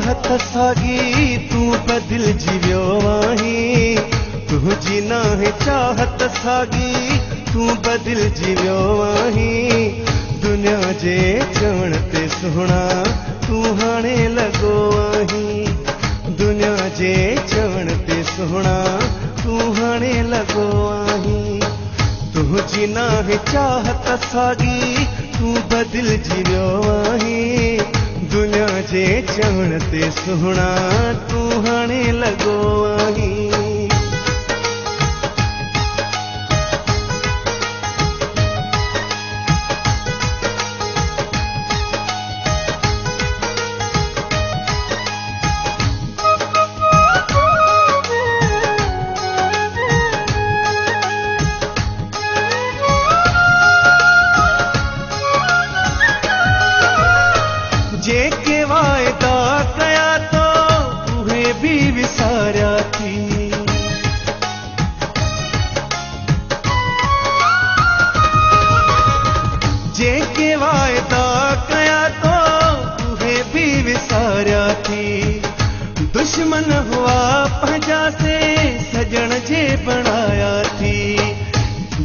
चाहत सागी तू बदिल जीवियो आहीं। तुझी नाहे चाहत सागी तू बदिल जीवियो आहीं। दुनिया जे चवण ते सुहिणा तू हाणे लॻो आहीं। दुनिया जे चवण ते सुहिणा तू हाणे लॻो आहीं। तुझी नाहे चाहत सागी तू बदिल जीवियो आहीं। दुनिया जे चवण ते सुहिणा तू हाणे लॻो आहीं। जेके वायदा कया तो उहे भी विसारिया थी। जेके वायदा कया तो उहे भी विसारिया थी। दुश्मन हुआ पंहिंजा से सजण जे बणाया थी।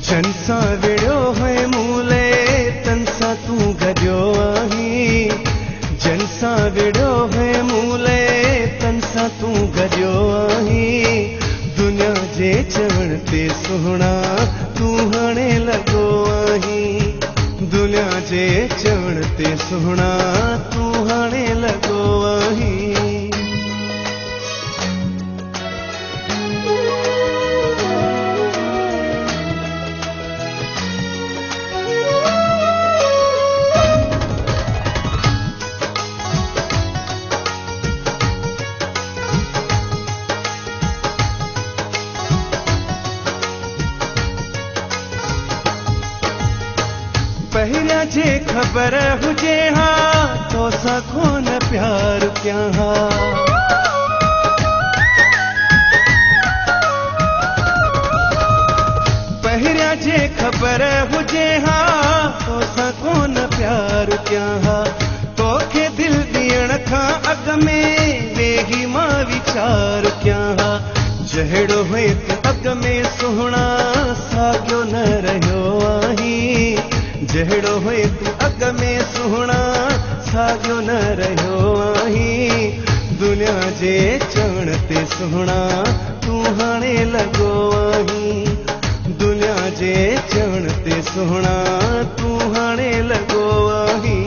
जन सां विड़ियो है मूले तन सां तू गॾियो आहीं। जन सां विड़ियो है मूले तन सां तू गॾियो आहीं। दुनिया जे चवण ते सुहिणा तू हाणे लॻो आहीं। दुनिया जे चवण ते सुहिणा तू हाणे लॻो आहीं। पहिरिया जे ख़बर हुजे हा तो सां कोन प्यार कयां हा। पहिरिया जे ख़बर हुजे हा तो सां कोन प्यार कयां हा। तोखे दिल ॾियण खां अॻ में वेही मां वीचार कयां हा। जहिड़ो हुए तूं अॻ में सुहिणा साॻियो न रहियो आहीं। जहिड़ो हुए तूं अॻ में सुहिणा साॻियो न रहियो आहीं। दुनिया जे चवण ते सुहिणा तू हाणे लॻो आहीं। दुनिया जे चवण ते सुहिणा तू हाणे लॻो आहीं।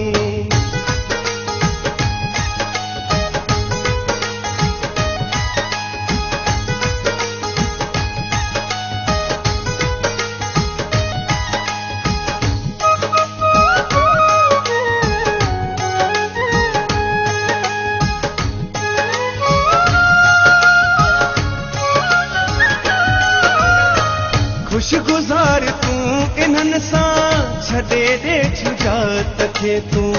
खुशगुज़ार तूं इन्हनि सां छॾे ॾे छुजात खे तूं।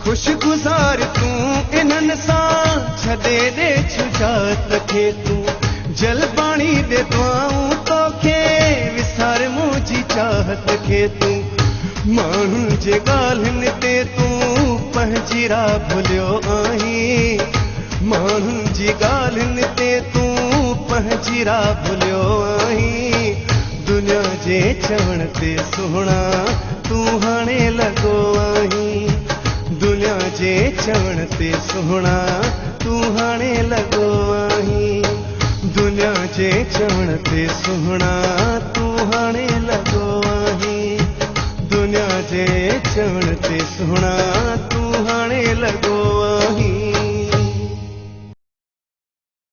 खुशगुज़ार तूं इन्हनि सां छॾे ॾे छुजात खे तूं। जलबाणी दे दुआऊं तोखे विसार मुंहिंजी चाहत खे तूं। माण्हुनि जे ॻाल्हियुनि ते तूं पंहिंजी राह भुलियो आहीं। माण्हुनि जी ॻाल्हियुनि ते तूं पंहिंजी राह भुलियो आहीं। दुनिया जे चवण ते सुहिणा तू हाणे लॻो आहीं। दुनिया जे चवण ते सुहिणा तू हाणे लॻो आहीं। दुनिया जे चवण ते सुहिणा तू हाणे लॻो आहीं। दुनिया जे चवण ते सुहिणा तू हाणे लॻो आहीं।